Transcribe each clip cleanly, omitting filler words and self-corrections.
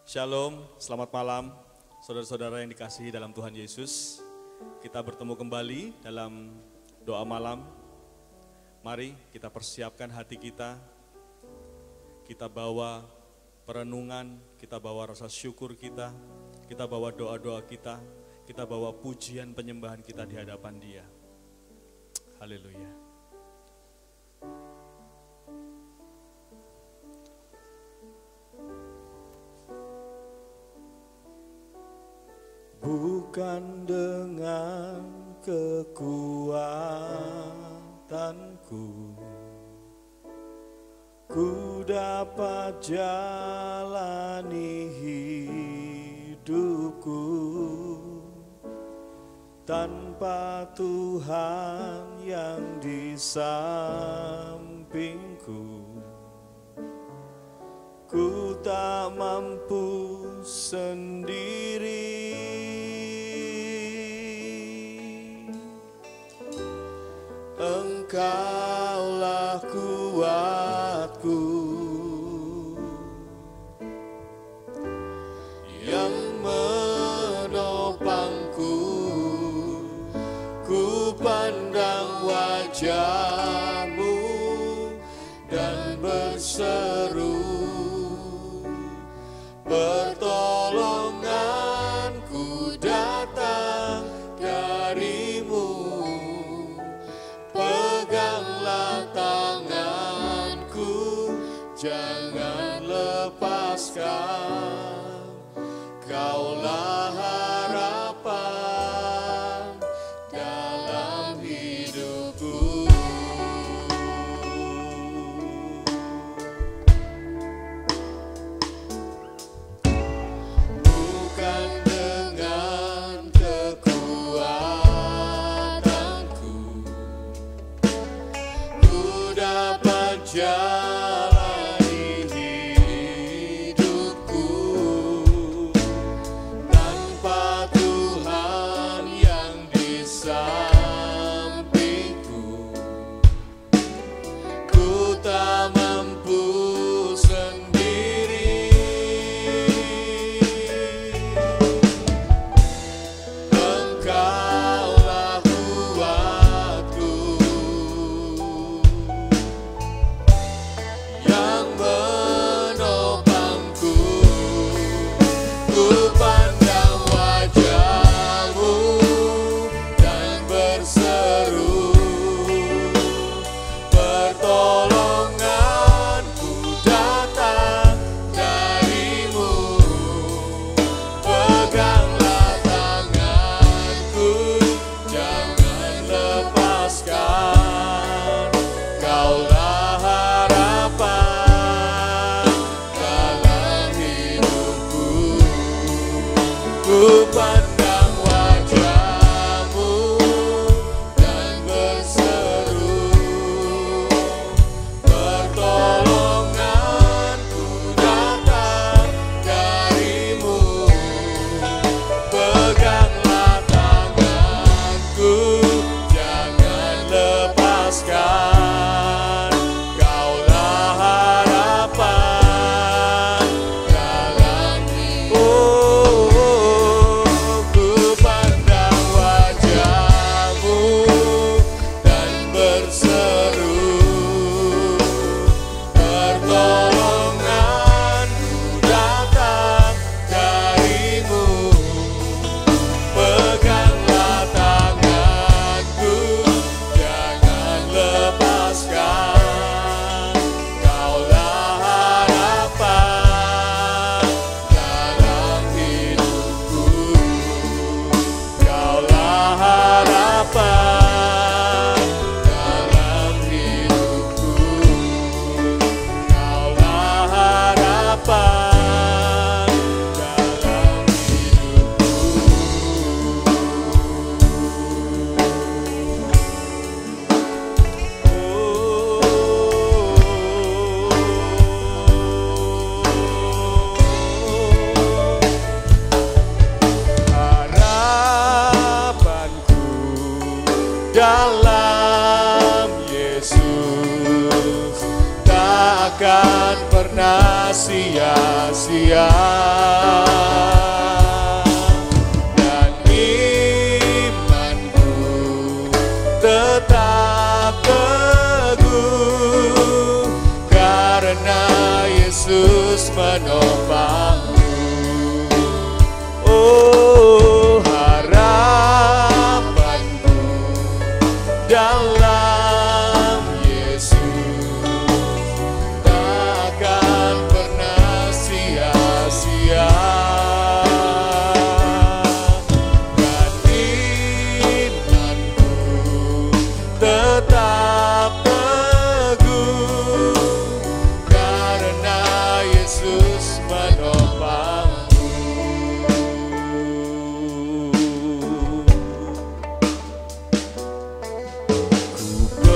Shalom, selamat malam saudara-saudara yang dikasihi dalam Tuhan Yesus. Kita bertemu kembali dalam doa malam. Mari kita persiapkan hati kita. Kita bawa perenungan, kita bawa rasa syukur kita bawa doa-doa kita bawa pujian penyembahan kita di hadapan Dia. Haleluya. Bukan dengan kekuatanku ku dapat jalani hidupku, tanpa Tuhan yang di sampingku ku tak mampu sendiri. Engkaulah kuatku yang menopangku, ku pandang wajah-Mu dan berseru, pertolonganku datang dari-Mu. Peganglah tanganku, jangan lepaskan. Kaulah harapan dalam hidupku. Bukan dengan kekuatanku ku dapat jalani hidupku, tanpa Tuhan yang di sampingku ku tak mampu sendiri. Engkaulah kuatku yang menopangku, ku pandang wajah-Mu dan berseru, pertolonganku datang dari-Mu. Peganglah tanganku, jangan lepaskan. Kaulah harapan dalam hidupku. Ku pandang wajah-Mu dan berseru, pertolonganku datang dari-Mu. Peganglah tanganku, jangan lepaskan. Kaulah harapan dalam hidupku. Ku pandang wajah-Mu dan berseru, pertolonganku datang dari-Mu. Peganglah tanganku, jangan lepaskan. Kaulah harapan dalam hidupku. Kaulah harapan dalam hidupku. Kaulah harapan dalam harapanku dalam Yesus tak akan pernah sia-sia. menopangku. Oh, harapanku dalam Yesus takkan pernah sia-sia. Dan imanku tetap teguh karena Yesus menopangku. Ku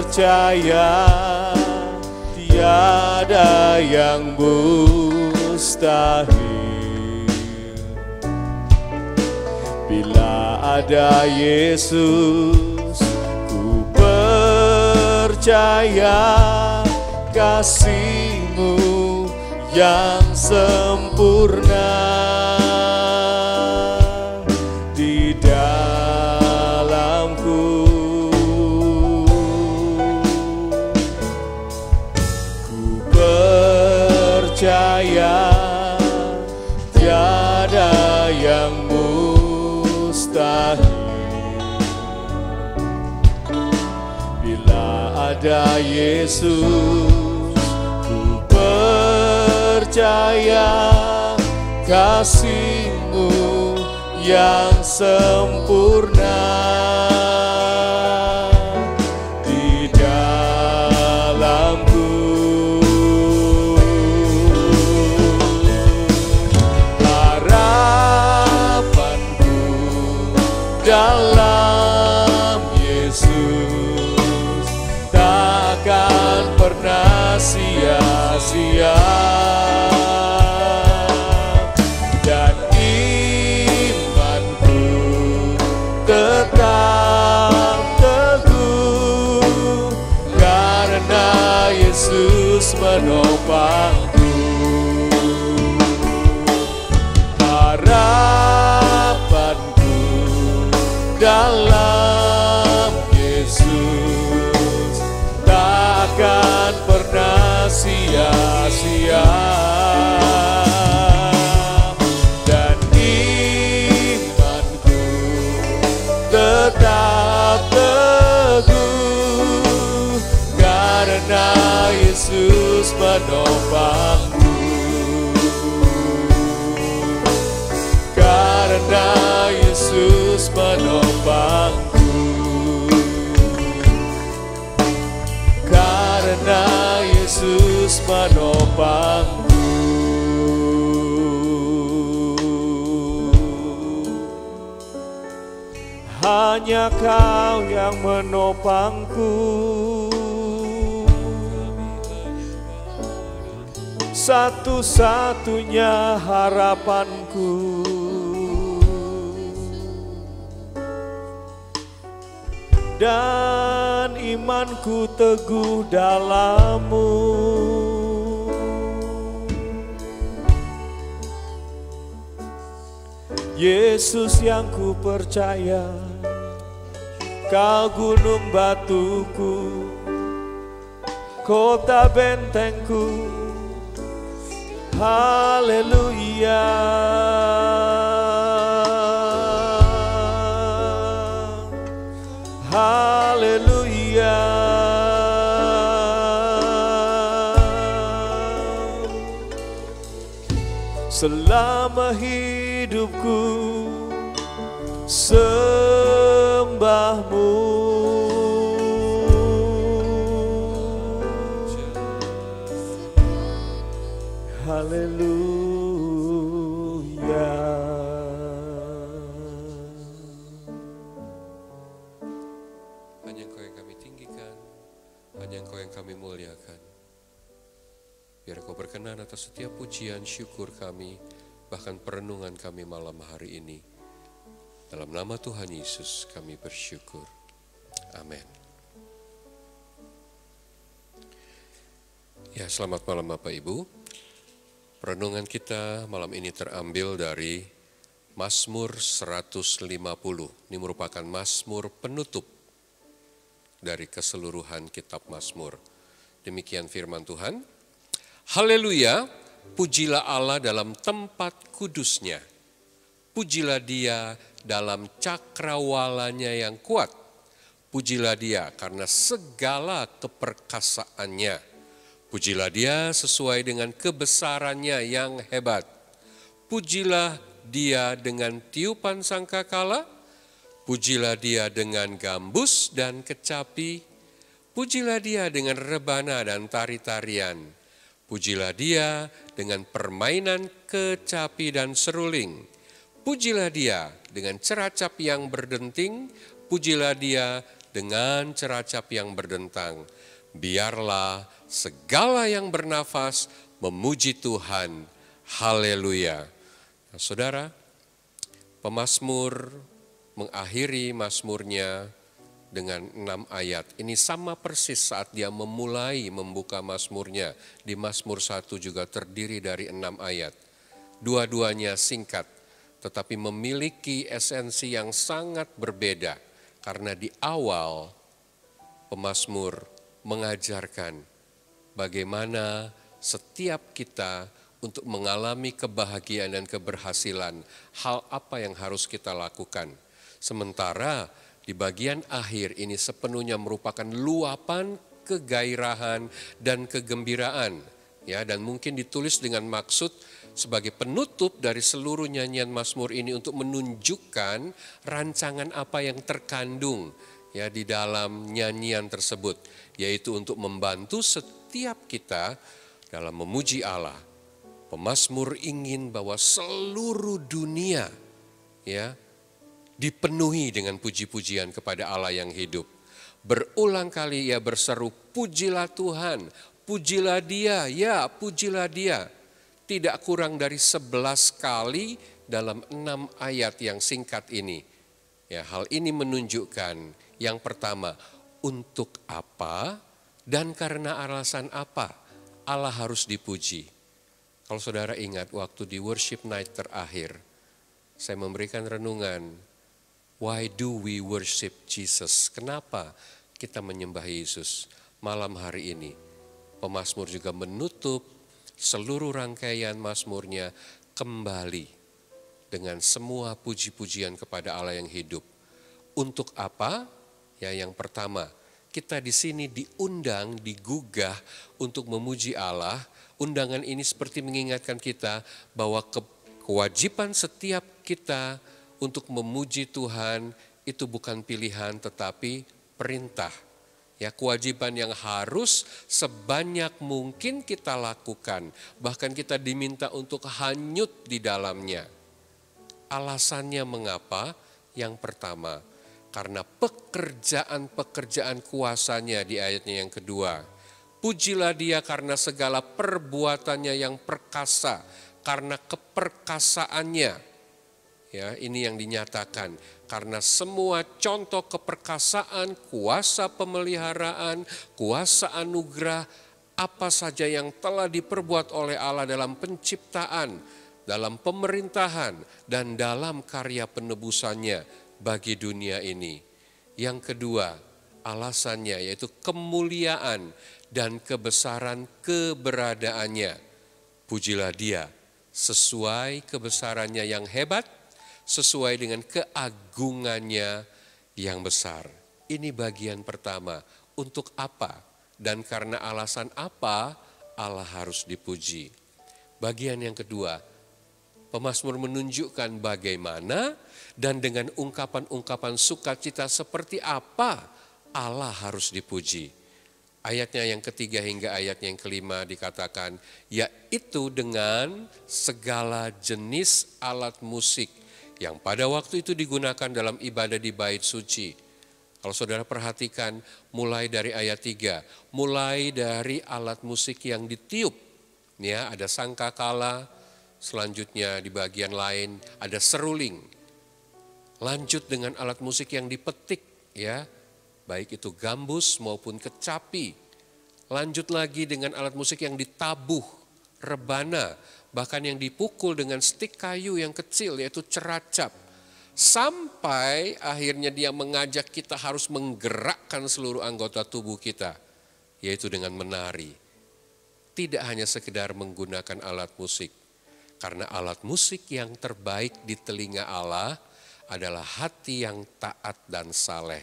percaya tiada yang mustahil bila ada Yesus. Ku percaya kasih-Mu yang sempurna di dalamku. Ku percaya tiada yang mustahil bila ada Yesus. Ku percaya kasih-Mu yang sempurna di dalamku. Harapanku dalam Yesus takkan pernah sia-sia. Dan imanku tetap teguh karena Yesus menopangku. Harapanku dalam Yesus takkan pernah sia-sia. Dan imanku tetap teguh karena Yesus menopangku. Karena Yesus menopangku. Karena Yesus menopangku. Hanya Kau yang menopangku, satu-satunya harapanku. Dan imanku teguh dalam-Mu. Yesus yang ku percaya, Kau gunung batuku, kota bentengku. Haleluya. Haleluya. Selama hidupku sembah-Mu. Haleluya. Hanya Engkau yang kami tinggikan, hanya Engkau yang kami muliakan. Biar Kau berkenan atas setiap pujian, syukur kami, bahkan perenungan kami malam hari ini. Dalam nama Tuhan Yesus kami bersyukur. Amin. Ya, selamat malam Bapak Ibu. Renungan kita malam ini terambil dari Mazmur 150. Ini merupakan Mazmur penutup dari keseluruhan kitab Mazmur. Demikian firman Tuhan. Haleluya, pujilah Allah dalam tempat kudusnya. Pujilah Dia dalam cakrawalanya yang kuat. Pujilah Dia karena segala keperkasaannya. Pujilah Dia sesuai dengan kebesarannya yang hebat. Pujilah Dia dengan tiupan sangkakala. Pujilah Dia dengan gambus dan kecapi. Pujilah Dia dengan rebana dan tari-tarian. Pujilah Dia dengan permainan kecapi dan seruling. Pujilah Dia dengan ceracap yang berdenting. Pujilah Dia dengan ceracap yang berdentang. Biarlah segala yang bernafas memuji Tuhan. Haleluya. Nah, saudara, pemazmur mengakhiri mazmurnya dengan 6 ayat. Ini sama persis saat dia memulai membuka mazmurnya. Di Mazmur 1 juga terdiri dari 6 ayat. Dua-duanya singkat, tetapi memiliki esensi yang sangat berbeda. Karena di awal pemazmur mengajarkan bagaimana setiap kita untuk mengalami kebahagiaan dan keberhasilan, hal apa yang harus kita lakukan. Sementara di bagian akhir ini sepenuhnya merupakan luapan kegairahan dan kegembiraan. Ya, dan mungkin ditulis dengan maksud sebagai penutup dari seluruh nyanyian mazmur ini untuk menunjukkan rancangan apa yang terkandung ya di dalam nyanyian tersebut, yaitu untuk membantu setiap kita dalam memuji Allah. Pemazmur ingin bahwa seluruh dunia ya dipenuhi dengan puji-pujian kepada Allah yang hidup. Berulang kali ia berseru, pujilah Tuhan, pujilah Dia, ya pujilah Dia. Tidak kurang dari 11 kali dalam 6 ayat yang singkat ini. Ya, hal ini menunjukkan yang pertama, untuk apa dan karena alasan apa Allah harus dipuji. Kalau saudara ingat waktu di worship night terakhir, saya memberikan renungan, why do we worship Jesus? Kenapa kita menyembah Yesus? Malam hari ini, pemazmur juga menutup seluruh rangkaian mazmurnya kembali dengan semua puji-pujian kepada Allah yang hidup. Untuk apa? Ya, yang pertama, kita di sini diundang, digugah untuk memuji Allah. Undangan ini seperti mengingatkan kita bahwa kewajiban setiap kita untuk memuji Tuhan itu bukan pilihan tetapi perintah. Ya, kewajiban yang harus sebanyak mungkin kita lakukan. Bahkan kita diminta untuk hanyut di dalamnya. Alasannya mengapa? Yang pertama, karena pekerjaan-pekerjaan kuasanya di ayatnya yang kedua. Pujilah Dia karena segala perbuatannya yang perkasa, karena keperkasaannya. Ya, ini yang dinyatakan. Karena semua contoh keperkasaan, kuasa pemeliharaan, kuasa anugerah, apa saja yang telah diperbuat oleh Allah dalam penciptaan, dalam pemerintahan, dan dalam karya penebusannya bagi dunia ini. Yang kedua, alasannya yaitu kemuliaan dan kebesaran keberadaannya. Pujilah Dia sesuai kebesarannya yang hebat, sesuai dengan keagungannya yang besar. Ini bagian pertama. Untuk apa dan karena alasan apa Allah harus dipuji. Bagian yang kedua, pemazmur menunjukkan bagaimana dan dengan ungkapan-ungkapan sukacita seperti apa Allah harus dipuji. Ayatnya yang ketiga hingga ayatnya yang kelima dikatakan, yaitu dengan segala jenis alat musik yang pada waktu itu digunakan dalam ibadah di bait suci. Kalau saudara perhatikan mulai dari ayat 3, mulai dari alat musik yang ditiup. Ya, ada sangkakala, selanjutnya di bagian lain ada seruling. Lanjut dengan alat musik yang dipetik, ya, baik itu gambus maupun kecapi. Lanjut lagi dengan alat musik yang ditabuh, rebana, bahkan yang dipukul dengan stik kayu yang kecil yaitu ceracap. Sampai akhirnya dia mengajak kita harus menggerakkan seluruh anggota tubuh kita, yaitu dengan menari. tidak hanya sekedar menggunakan alat musik. Karena alat musik yang terbaik di telinga Allah adalah hati yang taat dan saleh.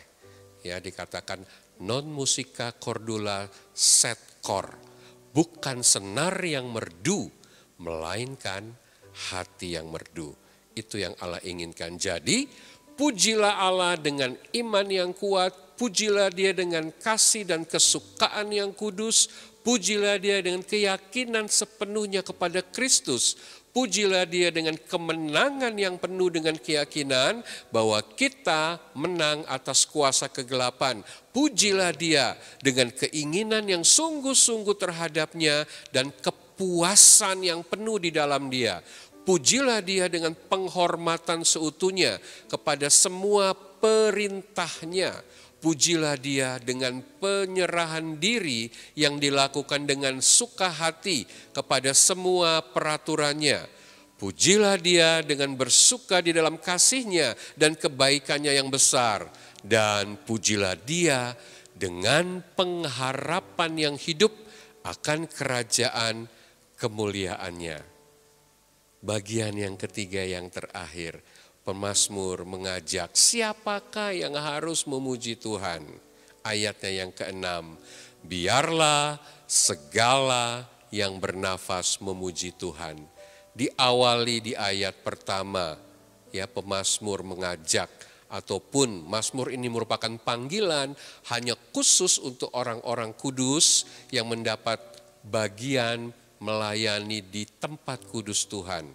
Ya, dikatakan non musica cordula sed cor. Bukan senar yang merdu, melainkan hati yang merdu. Itu yang Allah inginkan. Jadi, pujilah Allah dengan iman yang kuat, pujilah Dia dengan kasih dan kesukaan yang kudus, pujilah Dia dengan keyakinan sepenuhnya kepada Kristus, pujilah Dia dengan kemenangan yang penuh dengan keyakinan bahwa kita menang atas kuasa kegelapan. Pujilah Dia dengan keinginan yang sungguh-sungguh terhadapnya dan kepuasan yang penuh di dalam Dia. Pujilah Dia dengan penghormatan seutuhnya kepada semua perintahnya. Pujilah Dia dengan penyerahan diri yang dilakukan dengan suka hati kepada semua peraturannya. Pujilah Dia dengan bersuka di dalam kasih-Nya dan kebaikannya yang besar. Dan pujilah Dia dengan pengharapan yang hidup akan kerajaan kemuliaan-Nya. Bagian yang ketiga yang terakhir, pemazmur mengajak siapakah yang harus memuji Tuhan. Ayatnya yang ke-6, biarlah segala yang bernafas memuji Tuhan. Diawali di ayat pertama, ya, pemazmur mengajak, ataupun mazmur ini merupakan panggilan hanya khusus untuk orang-orang kudus yang mendapat bagian melayani di tempat kudus Tuhan.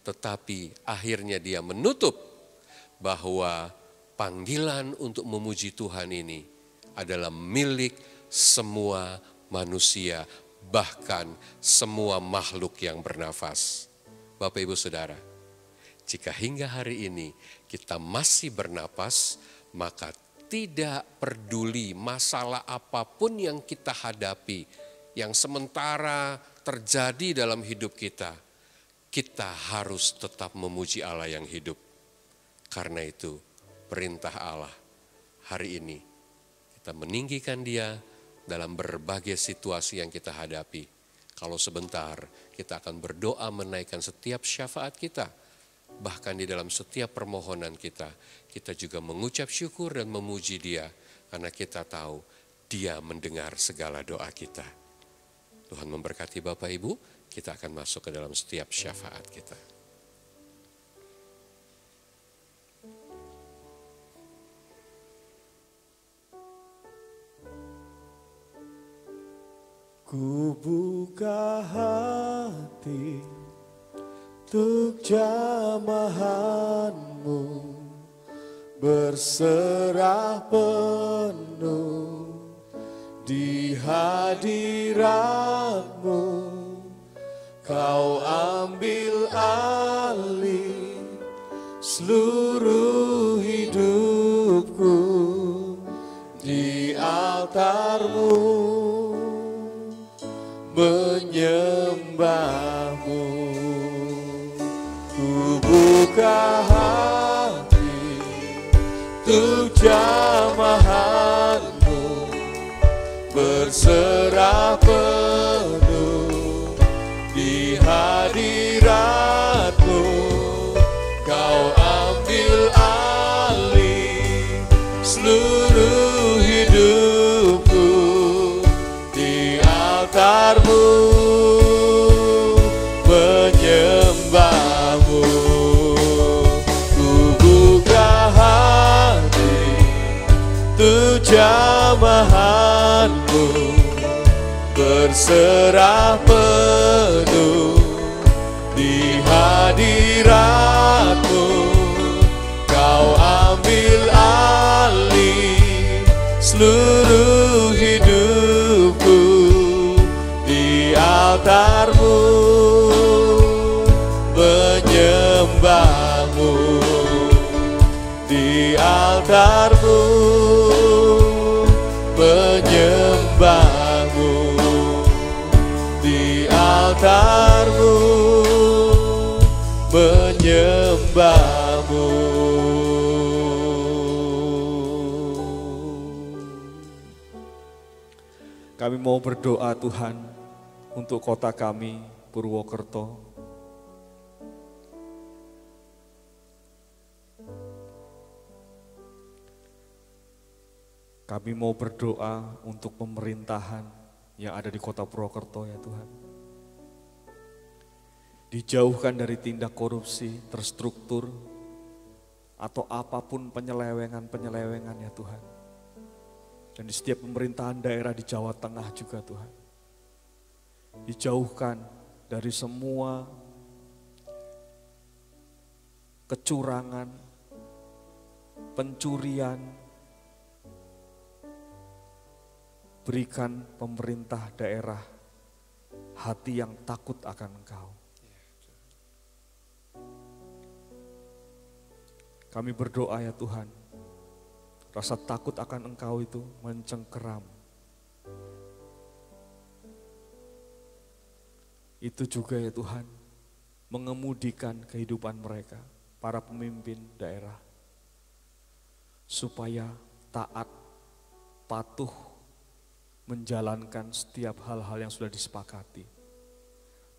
Tetapi akhirnya dia menutup bahwa panggilan untuk memuji Tuhan ini adalah milik semua manusia, bahkan semua makhluk yang bernafas. Bapak Ibu Saudara, jika hingga hari ini kita masih bernapas, maka tidak peduli masalah apapun yang kita hadapi, yang sementara terjadi dalam hidup kita, kita harus tetap memuji Allah yang hidup. Karena itu perintah Allah hari ini kita meninggikan Dia dalam berbagai situasi yang kita hadapi. Kalau sebentar kita akan berdoa menaikkan setiap syafaat kita. Bahkan di dalam setiap permohonan kita, kita juga mengucap syukur dan memuji Dia. Karena kita tahu Dia mendengar segala doa kita. Tuhan memberkati Bapak Ibu, kita akan masuk ke dalam setiap syafaat kita. Ku buka hati untuk jamahan-Mu, berserah penuh di hadirat-Mu. Kau ambil alih seluruh hidupku di altar-Mu, menyembah-Mu. Ku buka hati untuk jamahan-Mu, berserah penuh di hadirat-Mu. Kau ambil alih seluruh hidupku di altar-Mu, menyembah-Mu. Ku buka hati untuk jamahan-Mu, berserah penuh di hadirat-Mu. Kau ambil alih seluruh hidupku di altar-Mu, menyembah-Mu. Di altar-Mu, menyembah-Mu. Di altar-Mu, menyembah-Mu. Kami mau berdoa Tuhan, untuk kota kami, Purwokerto. Kami mau berdoa untuk pemerintahan yang ada di kota Purwokerto ya Tuhan. Dijauhkan dari tindak korupsi, terstruktur, atau apapun penyelewengan ya Tuhan. Dan di setiap pemerintahan daerah di Jawa Tengah juga Tuhan. Dijauhkan dari semua kecurangan, pencurian. Berikan pemerintah daerah hati yang takut akan Engkau. Kami berdoa ya Tuhan, rasa takut akan Engkau itu mencengkeram. Itu juga ya Tuhan, mengemudikan kehidupan mereka, para pemimpin daerah. Supaya taat, patuh, menjalankan setiap hal-hal yang sudah disepakati.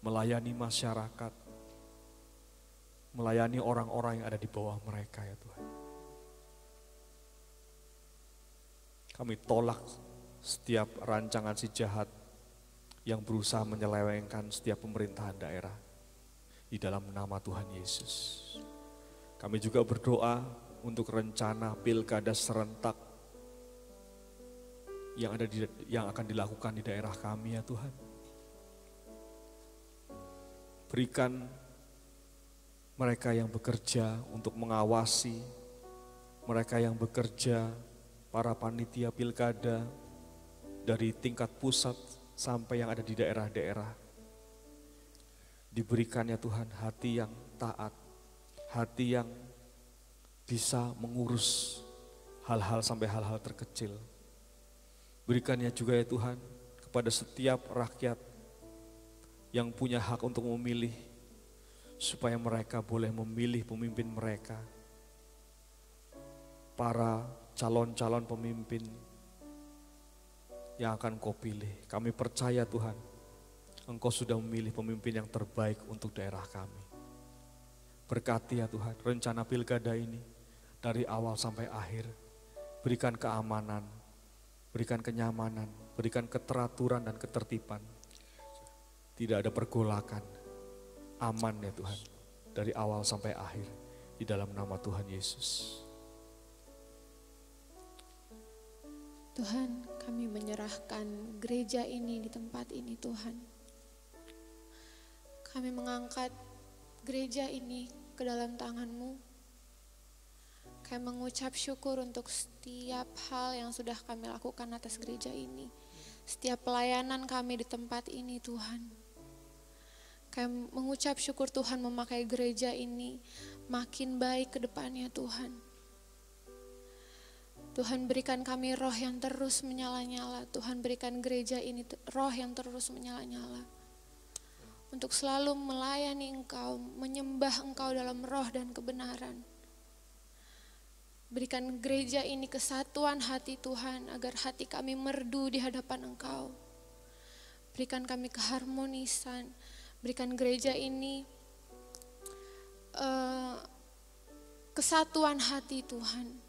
Melayani masyarakat, melayani orang-orang yang ada di bawah mereka ya Tuhan. Kami tolak setiap rancangan si jahat yang berusaha menyelewengkan setiap pemerintahan daerah di dalam nama Tuhan Yesus. Kami juga berdoa untuk rencana pilkada serentak yang akan dilakukan di daerah kami ya Tuhan. Berikan mereka yang bekerja untuk mengawasi, mereka yang bekerja, para panitia pilkada dari tingkat pusat sampai yang ada di daerah-daerah. Diberikan ya Tuhan hati yang taat, hati yang bisa mengurus hal-hal sampai hal-hal terkecil. Berikannya juga ya Tuhan kepada setiap rakyat yang punya hak untuk memilih, supaya mereka boleh memilih pemimpin mereka, para calon-calon pemimpin yang akan Kau pilih. Kami percaya Tuhan, Engkau sudah memilih pemimpin yang terbaik untuk daerah kami. Berkati ya Tuhan rencana pilkada ini dari awal sampai akhir. Berikan keamanan, berikan kenyamanan, berikan keteraturan dan ketertiban. Tidak ada pergolakan, aman ya Tuhan, dari awal sampai akhir, di dalam nama Tuhan Yesus. Tuhan, kami menyerahkan gereja ini di tempat ini Tuhan. Kami mengangkat gereja ini ke dalam tangan-Mu. Kami mengucap syukur untuk setiap hal yang sudah kami lakukan atas gereja ini. Setiap pelayanan kami di tempat ini Tuhan. Kami mengucap syukur Tuhan memakai gereja ini makin baik ke depannya Tuhan. Tuhan berikan kami roh yang terus menyala-nyala. Tuhan berikan gereja ini roh yang terus menyala-nyala. Untuk selalu melayani Engkau, menyembah Engkau dalam roh dan kebenaran. Berikan gereja ini kesatuan hati Tuhan, agar hati kami merdu di hadapan Engkau. Berikan kami keharmonisan, berikan gereja ini kesatuan hati Tuhan.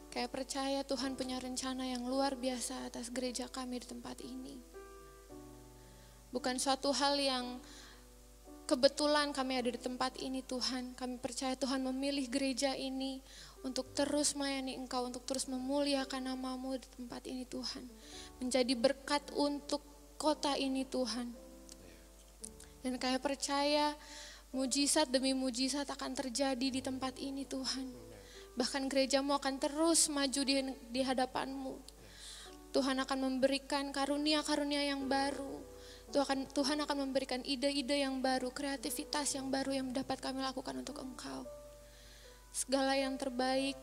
Kayak percaya Tuhan punya rencana yang luar biasa atas gereja kami di tempat ini. Bukan suatu hal yang kebetulan kami ada di tempat ini Tuhan. Kami percaya Tuhan memilih gereja ini untuk terus melayani Engkau, untuk terus memuliakan nama-Mu di tempat ini Tuhan. Menjadi berkat untuk kota ini Tuhan. Dan kami percaya mujizat demi mujizat akan terjadi di tempat ini Tuhan. Bahkan gereja-Mu akan terus maju di hadapan-Mu. Tuhan akan memberikan karunia-karunia yang baru. Tuhan akan memberikan ide-ide yang baru, kreativitas yang baru yang dapat kami lakukan untuk Engkau. Segala yang terbaik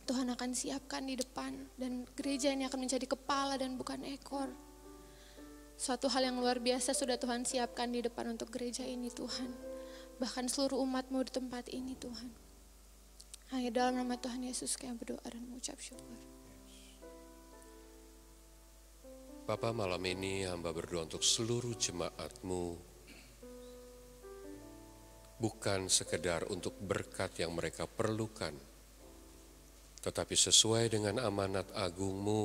Tuhan akan siapkan di depan, dan gereja ini akan menjadi kepala dan bukan ekor. Suatu hal yang luar biasa sudah Tuhan siapkan di depan untuk gereja ini Tuhan. Bahkan seluruh umat-Mu di tempat ini Tuhan. Hanya dalam nama Tuhan Yesus kami berdoa dan mengucap syukur. Bapa, malam ini hamba berdoa untuk seluruh jemaat-Mu, bukan sekedar untuk berkat yang mereka perlukan, tetapi sesuai dengan amanat agung-Mu,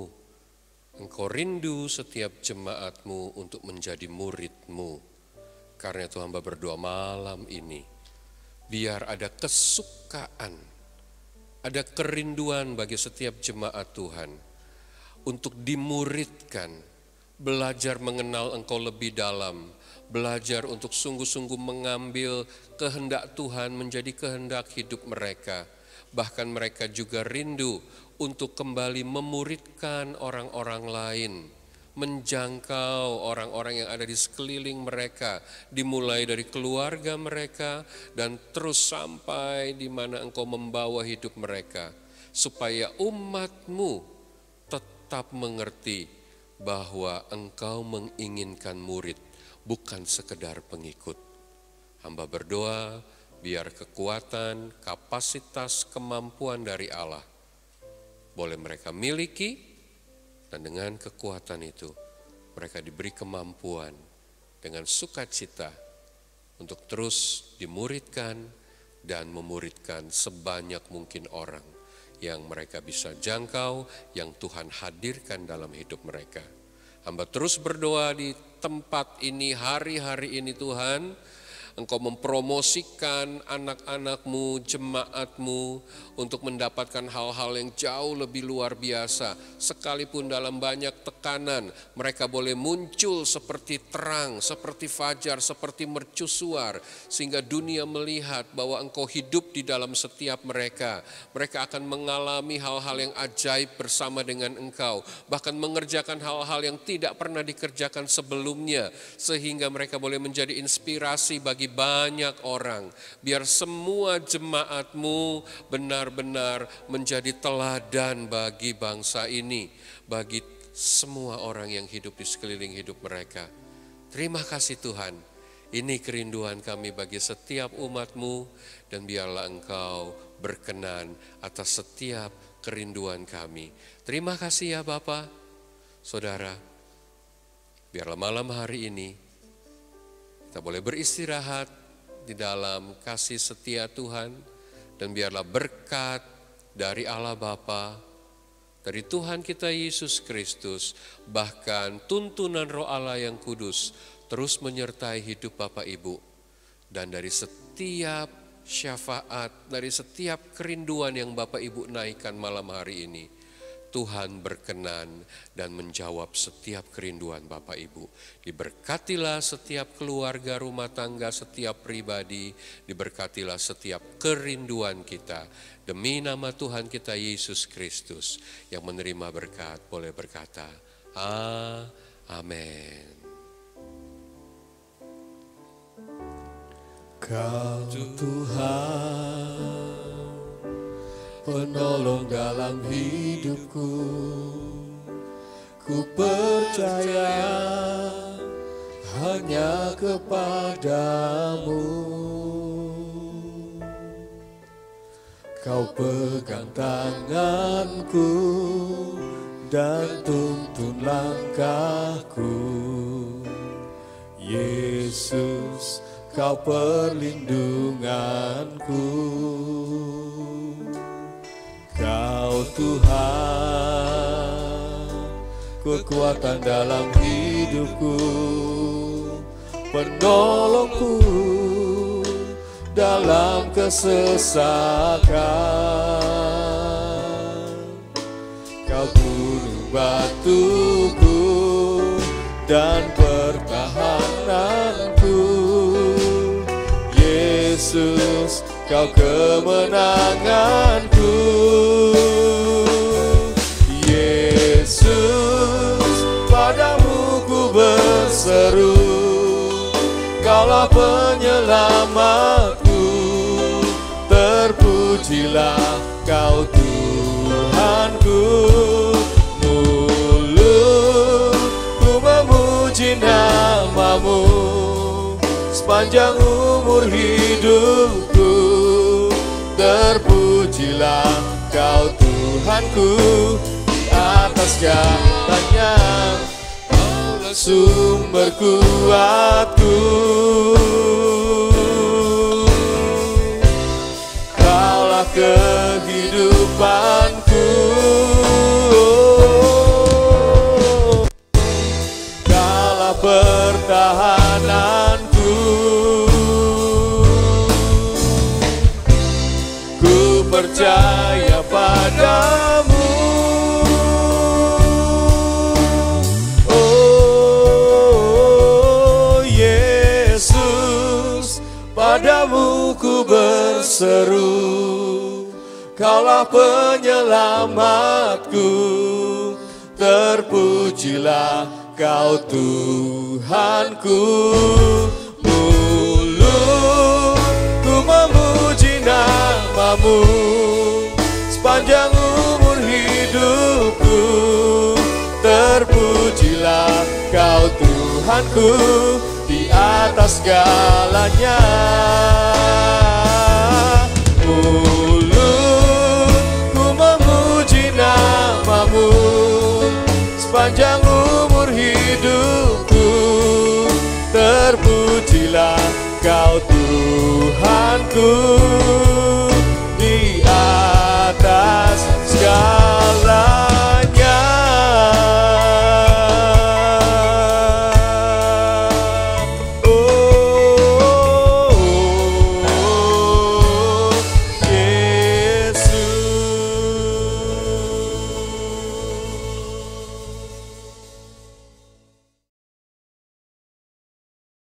Engkau rindu setiap jemaat-Mu untuk menjadi murid-Mu. Karena itu hamba berdoa malam ini, biar ada kesukaan, ada kerinduan bagi setiap jemaat Tuhan untuk dimuridkan, belajar mengenal Engkau lebih dalam, belajar untuk sungguh-sungguh mengambil kehendak Tuhan menjadi kehendak hidup mereka. Bahkan mereka juga rindu untuk kembali memuridkan orang-orang lain, menjangkau orang-orang yang ada di sekeliling mereka, dimulai dari keluarga mereka dan terus sampai di mana Engkau membawa hidup mereka, supaya umat-Mu tetap mengerti bahwa Engkau menginginkan murid, bukan sekedar pengikut. Hamba berdoa biar kekuatan, kapasitas, kemampuan dari Allah boleh mereka miliki, dan dengan kekuatan itu mereka diberi kemampuan dengan sukacita untuk terus dimuridkan dan memuridkan sebanyak mungkin orang yang mereka bisa jangkau, yang Tuhan hadirkan dalam hidup mereka. Hamba terus berdoa di tempat ini, hari-hari ini Tuhan, Engkau mempromosikan anak-anak-Mu, jemaat-Mu untuk mendapatkan hal-hal yang jauh lebih luar biasa. Sekalipun dalam banyak tekanan, mereka boleh muncul seperti terang, seperti fajar, seperti mercusuar. Sehingga dunia melihat bahwa Engkau hidup di dalam setiap mereka. Mereka akan mengalami hal-hal yang ajaib bersama dengan Engkau. Bahkan mengerjakan hal-hal yang tidak pernah dikerjakan sebelumnya. Sehingga mereka boleh menjadi inspirasi bagi banyak orang, biar semua jemaat-Mu benar-benar menjadi teladan bagi bangsa ini, bagi semua orang yang hidup di sekeliling hidup mereka. Terima kasih Tuhan, ini kerinduan kami bagi setiap umat-Mu, dan biarlah Engkau berkenan atas setiap kerinduan kami. Terima kasih ya Bapa. Saudara, biarlah malam hari ini kita boleh beristirahat di dalam kasih setia Tuhan, dan biarlah berkat dari Allah Bapa, dari Tuhan kita Yesus Kristus, bahkan tuntunan Roh Allah yang kudus terus menyertai hidup Bapak Ibu, dan dari setiap syafaat, dari setiap kerinduan yang Bapak Ibu naikkan malam hari ini, Tuhan berkenan dan menjawab setiap kerinduan Bapak Ibu. Diberkatilah setiap keluarga, rumah tangga, setiap pribadi. Diberkatilah setiap kerinduan kita. Demi nama Tuhan kita Yesus Kristus yang menerima berkat, boleh berkata, amin. Kau Tuhan, penolong dalam hidupku, ku percaya hanya kepadamu. Kau pegang tanganku dan tuntun langkahku. Yesus, Kau perlindunganku. Kau Tuhan, kekuatan dalam hidupku, penolongku dalam kesesakan. Kau gunung batuku dan pertahananku. Yesus, Kau kemenanganku. Yesus, padamu ku berseru, Kaulah penyelamatku. Terpujilah Kau Tuhanku. Mulutku memuji nama-Mu sepanjang umur hidupku. Terpujilah Kau Tuhanku, di atas jalannya sumber kuatku. Kaulah kehidupanku, Kaulah pertahananku. Ku percaya padamu, padamu ku berseru, Kaulah penyelamatku. Terpujilah Kau Tuhanku. Mulutku memuji nama-Mu sepanjang umur hidupku. Terpujilah Kau Tuhanku di atas segalanya. Mulutku memuji nama-Mu sepanjang umur hidupku. Terpujilah Kau Tuhanku.